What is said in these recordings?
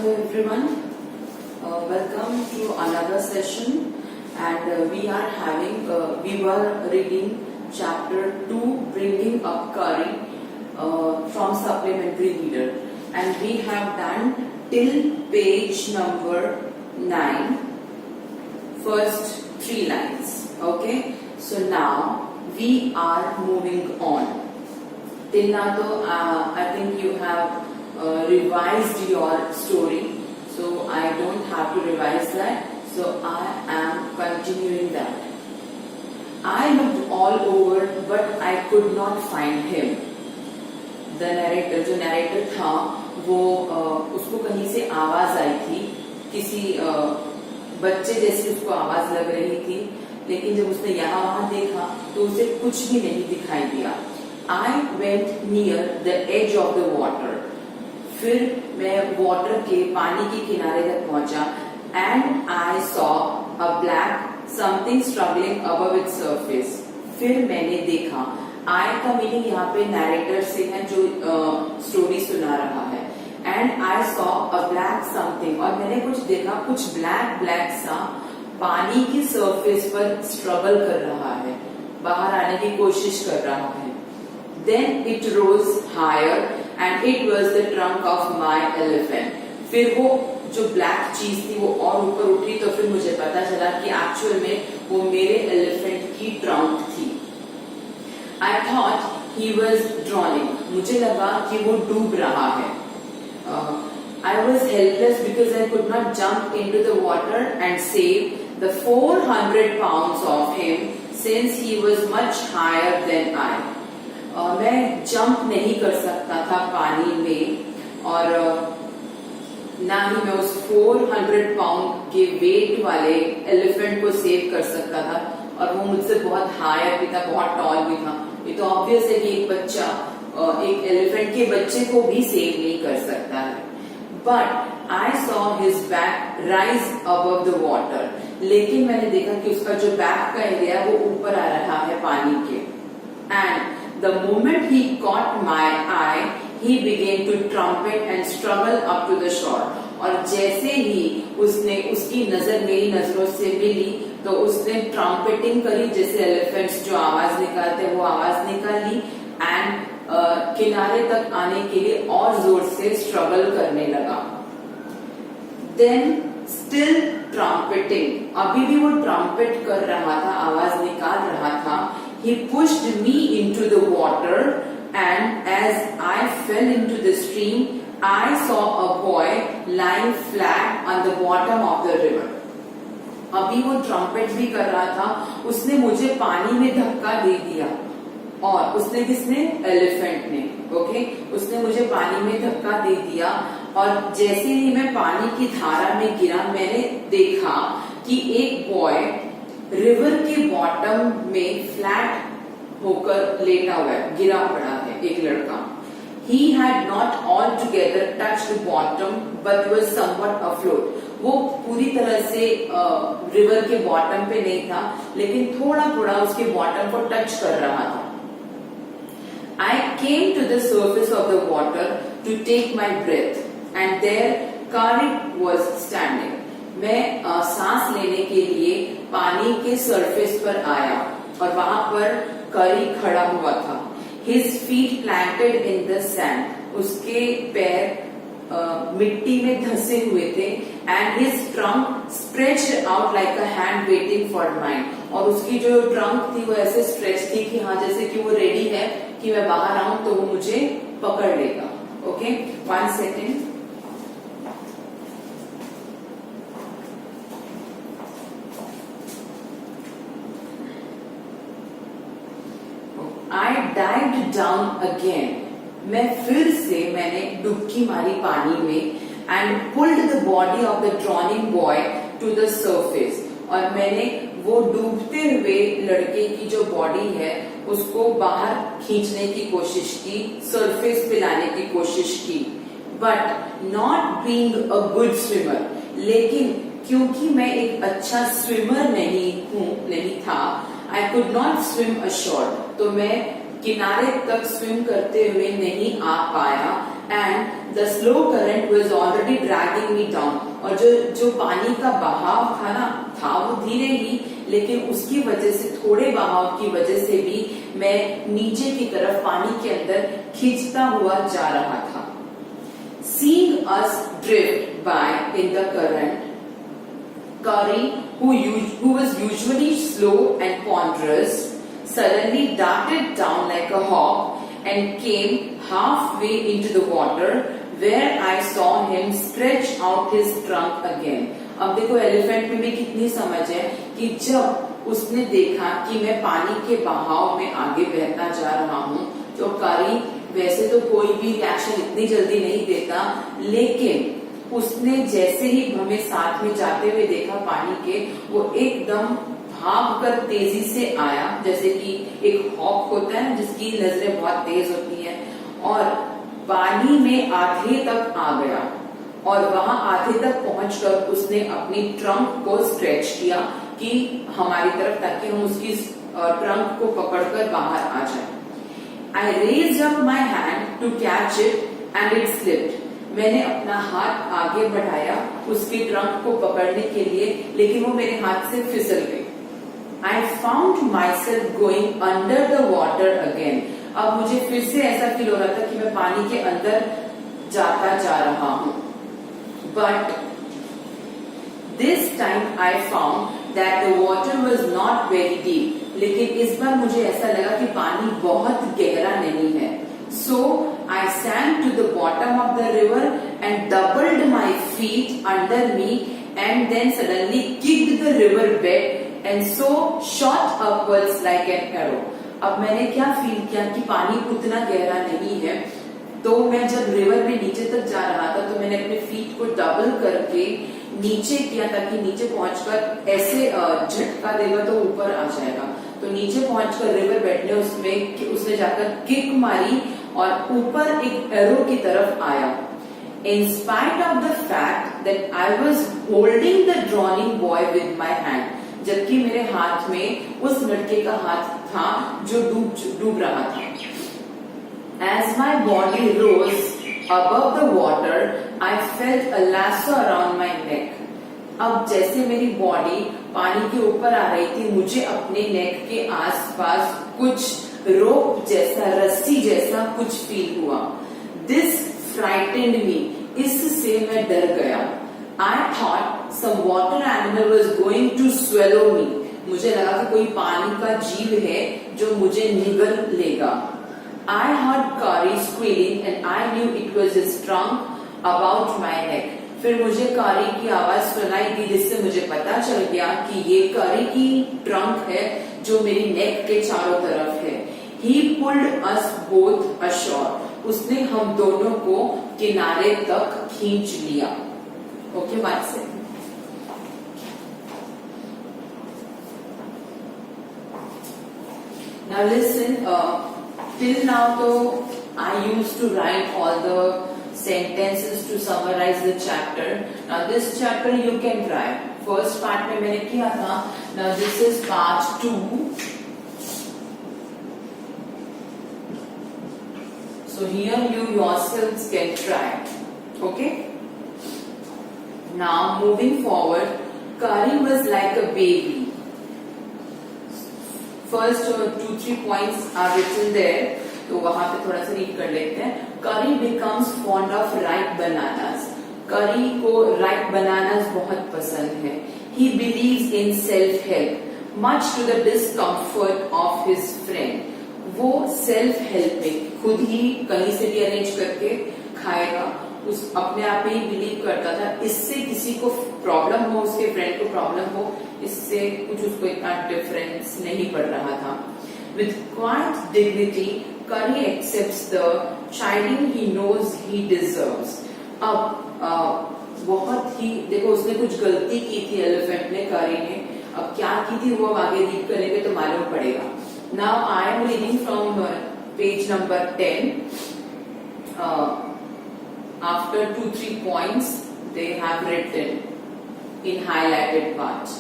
Hello everyone, welcome to another session, and we were reading chapter 2, Bringing Up Curry from Supplementary Reader, and we have done till page number 9, first 3 lines. Okay, so now we are moving on. Till now though, I think you have revised your story, so I don't have to revise that, so I am continuing that. I looked all over but I could not find him. The narrator, जो narrator था वो उसको कहीं से आवाज आई थी, किसी बच्चे जैसी उसको आवाज लग रही थी, लेकिन जब उसने यहाँ वहां देखा तो उसे कुछ भी नहीं दिखाई दिया. I went near the edge of the water. फिर मैं वाटर के पानी के किनारे तक पहुंचा. And I saw a black something struggling above its surface. फिर मैंने देखा, आई का मीनिंग यहाँ पे नरेटर से है जो स्टोरी सुना रहा है. And I saw a black something, और मैंने कुछ देखा, कुछ ब्लैक ब्लैक सा पानी की सरफेस पर स्ट्रगल कर रहा है, बाहर आने की कोशिश कर रहा है. Then it rose higher and it was the trunk of my elephant. फिर वो जो ब्लैक चीज थी वो और ऊपर उठी, तो फिर मुझे पता चला कि एक्चुअल में वो मेरे एलिफेंट की ट्रंक थी. I thought he was drowning. मुझे लगा कि वो डूब रहा है. I was helpless because I could not jump into the water and save the 400 pounds of him since he was much higher than I. मैं जंप नहीं कर सकता था पानी में, और ना ही मैं उस 400 पाउंड के वेट वाले एलिफेंट को सेव कर सकता था, और वो मुझसे बहुत हायर भी था, बहुत टॉल भी था. ये तो ऑब्वियस है कि एक बच्चा एक एलिफेंट के बच्चे को भी सेव नहीं कर सकता है. But I saw his back rise above the water. लेकिन मैंने देखा कि उसका जो बैक का एरिया है वो ऊपर आ रहा है पानी के. And the moment he caught my eye, he began to trumpet and struggle up to the shore. और जैसे ही उसने उसकी नजर मेरी नजरों से मिली तो उसने ट्रम्पेटिंग करी, जैसे एलिफेंट्स जो आवाज निकालते हैं वो आवाज निकाली. एंड किनारे तक आने के लिए और जोर से स्ट्रगल करने लगा. देन स्टिल ट्रम्पेटिंग, अभी भी वो ट्रम्पेट कर रहा था, आवाज निकाल रहा था. He pushed me into the water, and as I fell into the stream, I saw a boy lying flat on the bottom of the river. अभी वो ट्रम्पेट भी कर रहा था, उसने मुझे पानी में धक्का दे दिया. और उसने किसने? एलिफेंट ने. ओके, उसने मुझे पानी में धक्का दे दिया, और जैसे ही मैं पानी की धारा में गिरा, मैंने देखा कि एक बॉय रिवर के बॉटम में फ्लैट होकर लेटा हुआ है, गिरा पड़ा है एक लड़का. He had not altogether touched bottom but was somewhat afloat. वो पूरी तरह से रिवर के बॉटम पे नहीं था, लेकिन थोड़ा थोड़ा उसके बॉटम को टच कर रहा था. I came to the surface of the water to take my breath, and there Kari was standing. मैं सांस लेने के लिए पानी के सरफेस पर आया, और वहां पर करी खड़ा हुआ था. His feet planted in the sand. उसके पैर मिट्टी में धंसे हुए थे. And his trunk stretched out like a hand waiting for mine. और उसकी जो ट्रंक थी वो ऐसे स्ट्रेच थी कि हाँ, जैसे कि वो रेडी है कि मैं बाहर आऊं तो वो मुझे पकड़ लेगा. Okay, 1 second. I dived down again. मैंने डुबकी मारी पानी में. And pulled the body of the drowning boy to the surface. और मैंने वो डूबते हुए लड़के की जो बॉडी है उसको बाहर खींचने की कोशिश की, सरफेस पे लाने की कोशिश की. But not being a good swimmer, लेकिन क्योंकि मैं एक अच्छा स्विमर नहीं था, I could not swim ashore. तो मैं किनारे तक स्विम करते हुए नहीं आ पाया and the slow current was already dragging me down. और जो पानी का बहाव था ना, था वो धीरे ही, लेकिन उसकी वजह से, थोड़े बहाव की वजह से भी मैं नीचे की तरफ पानी के अंदर खींचता हुआ जा रहा था। Seeing us drift by in the current, Kari, who was usually slow and ponderous, suddenly darted down like a hawk and came halfway into the water, where I saw him stretch out his trunk again. अब देखो elephant में भी कितनी समझ है कि जब उसने देखा कि मैं पानी के बहाव में आगे बहता जा रहा हूँ, तो कारी वैसे तो कोई भी रिएक्शन इतनी जल्दी नहीं देता, लेकिन उसने जैसे ही हमें साथ में जाते हुए देखा पानी के, वो एकदम भागकर तेजी से आया, जैसे कि एक हॉक होता है जिसकी नजरें बहुत तेज होती हैं, और पानी में आधे तक आ गया। और वहां आधे तक पहुंचकर उसने अपनी ट्रंक को स्ट्रेच किया कि हमारी तरफ, ताकि हम उसकी ट्रंक को पकड़कर बाहर आ जाए। I raised up my hand to catch it and it slipped. मैंने अपना हाथ आगे बढ़ाया उसकी ट्रंक को पकड़ने के लिए, लेकिन वो मेरे हाथ से फिसल गई। I found myself going under the water again. अब मुझे फिर से ऐसा फील हो रहा था कि मैं पानी के अंदर जाता जा रहा हूँ। But this time I found that the water was not very deep. लेकिन इस बार मुझे ऐसा लगा कि पानी बहुत गहरा नहीं है। So I sank to the bottom of the river and doubled my feet under me and then suddenly kicked the river bed and so shot upwards like an arrow. अब मैंने क्या फील किया कि पानी उतना गहरा नहीं है, तो मैं जब रिवर में नीचे तक जा रहा था तो मैंने अपने फीट को डबल करके नीचे किया, ताकि नीचे पहुंचकर ऐसे झटका देगा तो ऊपर आ जाएगा। तो नीचे पहुंचकर रिवर बेड ने उसने जाकर किक मारी और ऊपर एक एरो की तरफ आया। In spite of the fact that I was holding the drowning boy with my hand, जबकि मेरे हाथ में उस लड़के का हाथ था जो डूब रहा था। As my body rose above the water, I felt a lasso around my neck. अब जैसे मेरी बॉडी पानी के ऊपर आ रही थी, मुझे अपने नेक के आसपास कुछ रोप जैसा, रस्सी जैसा कुछ फील हुआ। This frightened me. इससे मैं डर गया। I thought some water animal was going to swallow me. मुझे लगा कि कोई पानी का जीव है जो मुझे निगल लेगा। I heard Kari squealing and I knew it was his trunk about my neck. फिर मुझे कारी की आवाज सुनाई दी, जिससे मुझे पता चल गया कि ये कारी की ट्रंक है जो मेरी नेक के चारों तरफ है। He pulled us both ashore. उसने हम दोनों को किनारे तक खींच लिया। ओके, बात से Now listen, till now though I used to write all the sentences to summarize the chapter. Now this chapter you can try. First part में मैंने किया था. Now this is part 2. So here you yourselves can try. Okay? Now moving forward, Kari was like a baby. First 2-3 points are written there. तो वहां पे थोड़ा सा read कर लेते हैं. Kari becomes fond of ripe bananas. Kari को ripe bananas बहुत पसंद है. He believes in self-help, much to the discomfort of his friend. वो सेल्फ हेल्प में खुद ही कहीं से भी अरेंज करके खाएगा, उस अपने आप में ही बिलीव करता था. इससे किसी को प्रॉब्लम हो, उसके फ्रेंड को प्रॉब्लम हो, इससे कुछ उसको इतना डिफरेंस नहीं पड़ रहा था. With quiet dignity, Kari accepts the chiding he knows he deserves. अब बहुत ही देखो, उसने कुछ गलती की थी एलिफेंट ने, Kari ने. अब क्या की थी वो आगे रीड करेंगे तो मालूम पड़ेगा. Now I am reading from page number 10. After 2-3 points they have written in highlighted parts.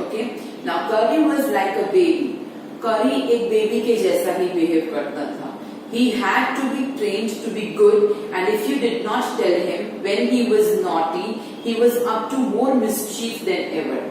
Okay. Now Kari was like a baby. करी एक बेबी के जैसा ही बिहेव करता था. He had to be trained to be good, and if you did not tell him when he was naughty, he was up to more mischief than ever.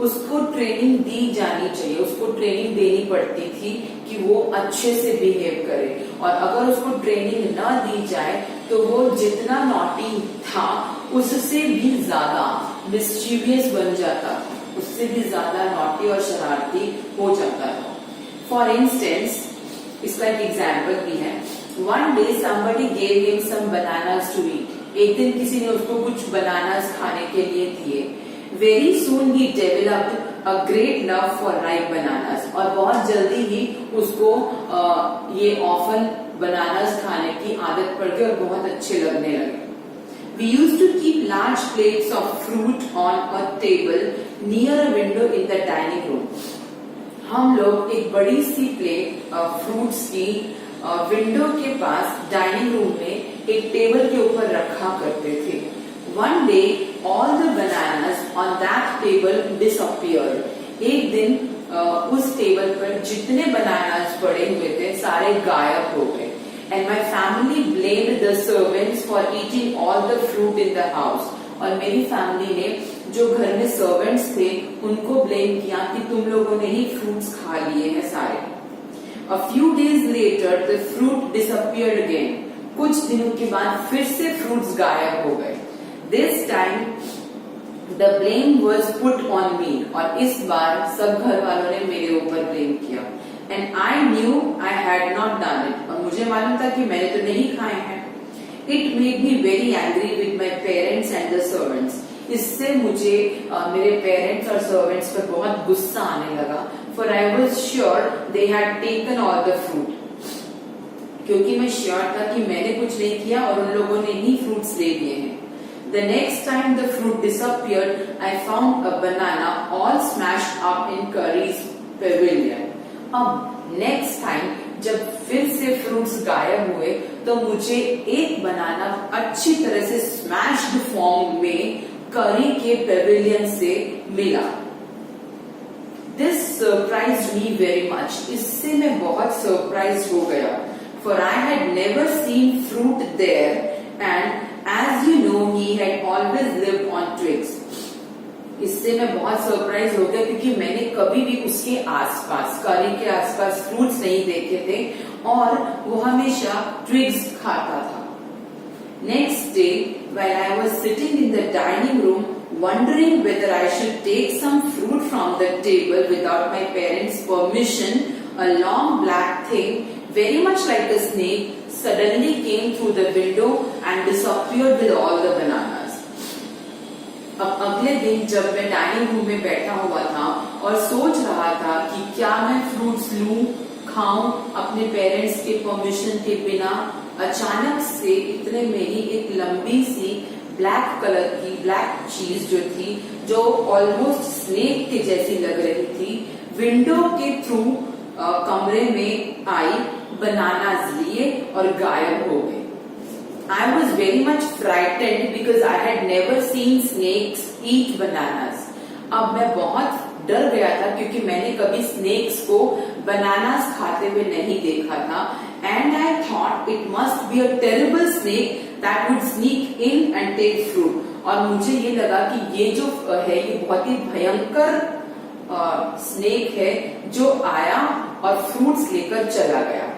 उसको training दी जानी चाहिए, उसको ट्रेनिंग देनी पड़ती थी कि वो अच्छे से बिहेव करे, और अगर उसको ट्रेनिंग न दी जाए तो वो जितना नॉटी था उससे भी ज्यादा मिस्चीवियस बन जाता था, उससे भी ज्यादा नॉटी और शरारती हो जाता था. फॉर इंस्टेंस, इसका एक एग्जाम्पल भी है. One day somebody gave him some bananas to eat. एक दिन किसी ने उसको कुछ बनानास खाने के लिए दिए. Very soon he developed a great love for ripe bananas. और बहुत जल्दी ही उसको ये ऑफन बनानास खाने की आदत पड़ गई और बहुत अच्छे लगने लगे. We used to keep large plates of fruit on a table near a window in the dining room. हम लोग एक बड़ी सी प्लेट फ्रूट्स की विंडो के पास डाइनिंग रूम में एक टेबल के ऊपर रखा करते थे. One day all the bananas on that table disappeared. एक दिन उस टेबल पर जितने बनानास पड़े हुए थे सारे गायब हो गए. And my family blamed the servants for eating all the fruit in the house. और मेरी फैमिली ने जो घर में सर्वेंट्स थे उनको ब्लेम किया कि तुम लोगों ने ही फ्रूट्स खा लिए हैं सारे. A few days later the fruit disappeared again. कुछ दिनों के बाद फिर से फ्रूट्स गायब हो गए. This time the blame was put on me. और इस बार सब घर वालों ने मेरे ऊपर ब्लेम किया. And I knew I had not done it. और मुझे मालूम था कि मैंने तो नहीं खाए हैं. It made me very angry with my parents and the servants. इससे मुझे मेरे पेरेंट्स और सर्वेंट्स पर बहुत गुस्सा आने लगा. For I was sure they had taken all the fruit. क्योंकि मैं श्योर था कि मैंने कुछ नहीं किया और उन लोगों ने ही फ्रूट्स ले लिए हैं. The next time the fruit disappeared, I found a banana all smashed up in Curry's pavilion. अब नेक्स्ट टाइम जब फिर से फ्रूट्स गायब हुए तो मुझे एक बनाना अच्छी तरह से स्मैश्ड फॉर्म में करी के पेविलियन से मिला. This surprised me very much. इससे मैं बहुत सरप्राइज हो गया. For I had never seen fruit there and as you know he had always lived on twigs. इससे मैं बहुत सरप्राइज हो गया क्योंकि मैंने कभी भी उसके आसपास, करी के आसपास फ्रूट्स नहीं देखे थे और वो हमेशा ट्विग्स खाता था. Next day, while I was sitting in the dining room, wondering whether I should take some fruit from the table without my parents' permission, a long black thing, very much like a snake, suddenly came through the window and disappeared with all the bananas. अब अगले दिन जब मैं dining room में बैठा हुआ था और सोच रहा था कि क्या मैं फ्रूट्स लूं, खाऊं अपने पेरेंट्स के परमिशन के बिना, अचानक से इतने में ही एक लंबी सी ब्लैक कलर की ब्लैक चीज जो थी, जो ऑलमोस्ट स्नेक के जैसी लग रही थी, विंडो के थ्रू कमरे में आई, बनानास लिए और गायब हो गए. I was very much frightened because I had never seen snakes eat bananas. अब मैं बहुत डर गया था क्योंकि मैंने कभी स्नेक्स को बनानास खाते हुए नहीं देखा था. And I thought it must be a terrible snake that would sneak in and take fruit. और मुझे ये लगा कि ये जो है ये बहुत ही भयंकर स्नेक है जो आया और फ्रूट्स लेकर चला गया.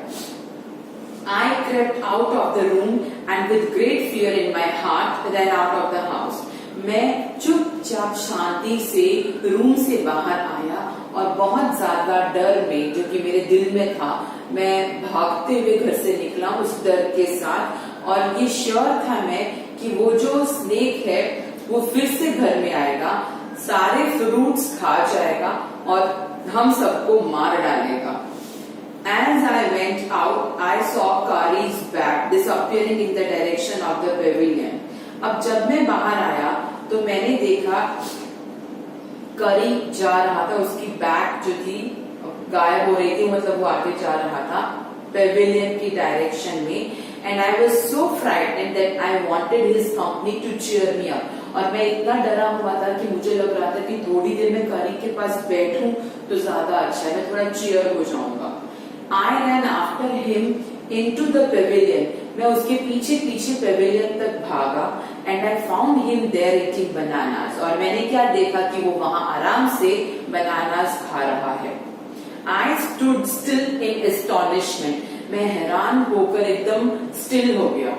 I crept out of the room and with great fear in my heart ran out of the house. मैं चुपचाप शांति से रूम से बाहर आया और बहुत ज्यादा डर में, जो कि मेरे दिल में था, मैं भागते हुए घर से निकला उस डर के साथ. और ये श्योर था मैं कि वो जो स्नेक है वो फिर से घर में आएगा, सारे फ्रूट्स खा जाएगा और हम सबको मार डालेगा. As I went out, I saw Kari's back disappearing in the direction of the pavilion. अब जब मैं बाहर आया तो मैंने देखा करी जा रहा था, उसकी बैक जो थी गायब हो रही थी, मतलब वो आगे जा रहा था पेविलियन की डायरेक्शन में. And I was so frightened that I wanted his company to cheer me up. और मैं इतना डरा हुआ था कि मुझे लग रहा था कि थोड़ी देर में करी के पास बैठूं तो ज्यादा अच्छा है, मैं थोड़ा चीयर हो जाऊंगा। I ran after him into the pavilion, मैं उसके पीछे पीछे पेविलियन तक भागा। And I found him there eating bananas, और मैंने क्या देखा कि वो वहां आराम से बनानास खा रहा है। I stood still in astonishment, मैं हैरान होकर एकदम स्टिल हो गया,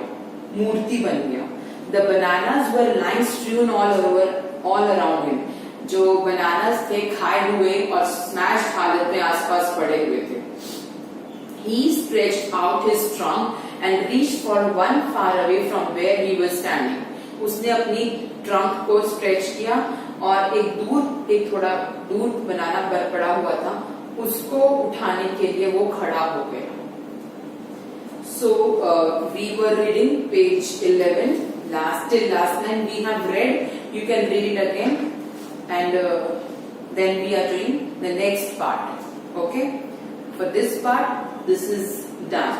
मूर्ति बन गया। The bananas were lying strewn all around him, जो बनानास थे खाए हुए और स्मैश हालत में आसपास पड़े हुए थे। He stretched out his trunk and reached for one far away from where he was standing. उसने अपनी ट्रंक को स्ट्रेच किया और एक थोड़ा दूर बनाना पड़ा हुआ था, उसको उठाने के लिए वो खड़ा हो गया। So we were reading page 11, till last line we have read. You can read it again, and then we are doing the next part. Okay, for this part, this is done.